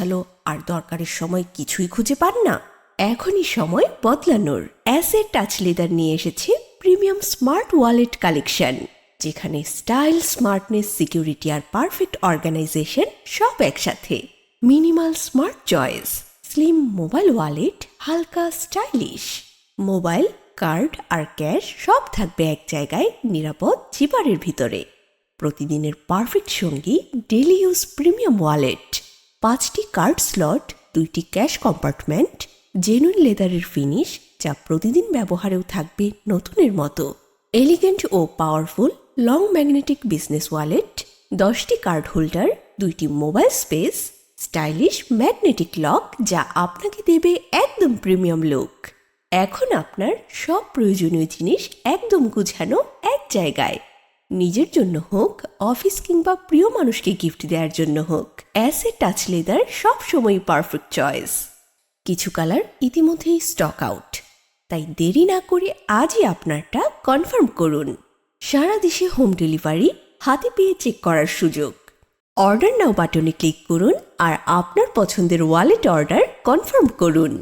গোছালো আর দরকারের সময় কিছুই খুঁজে পান না? এখনই সময় বদলানোর। অ্যাসেট টাচ লেদার নিয়ে এসেছে প্রিমিয়াম স্মার্ট ওয়ালেট কালেকশন, যেখানে স্টাইল, স্মার্টনেস, সিকিউরিটি আর পারফেক্ট অর্গানাইজেশন সব একসাথে। Minimal smart choice, slim mobile wallet, হালকা স্টাইলিশ। মোবাইল, কার্ড আর ক্যাশ সব থাকবে এক জায়গায়, নিরাপদ জিপারের ভিতরে। প্রতিদিনের পারফেক্ট সঙ্গী ডেলি ইউজ প্রিমিয়াম ওয়ালেট। 5টি কার্ড স্লট, 2টি ক্যাশ কম্পার্টমেন্ট, জেনুইন লেদারের ফিনিশ যা প্রতিদিন ব্যবহারেও থাকবে নতুনের মতো। এলিগেন্ট ও powerful long magnetic business wallet, 10টি কার্ড হোল্ডার, 2টি mobile space, stylish magnetic lock যা আপনাকে দেবে একদম প্রিমিয়াম লুক। এখন আপনার সব প্রয়োজনীয় জিনিস একদম গুছানো এক জায়গায়। নিজের জন্য হোক, অফিস কিংবা প্রিয় মানুষকে গিফট দেওয়ার জন্য হোক, অ্যাসেট টাচ লেদার সবসময়ই পারফেক্ট চয়েস। কিছু কালার ইতিমধ্যেই স্টক আউট, তাই দেরি না করে আজই আপনারটা কনফার্ম করুন। সারা দেশে হোম ডেলিভারি, হাতে পেয়ে চেক করার সুযোগ। অর্ডার নাও বাটনে ক্লিক করুন আর আপনার পছন্দের ওয়ালেট অর্ডার কনফার্ম করুন।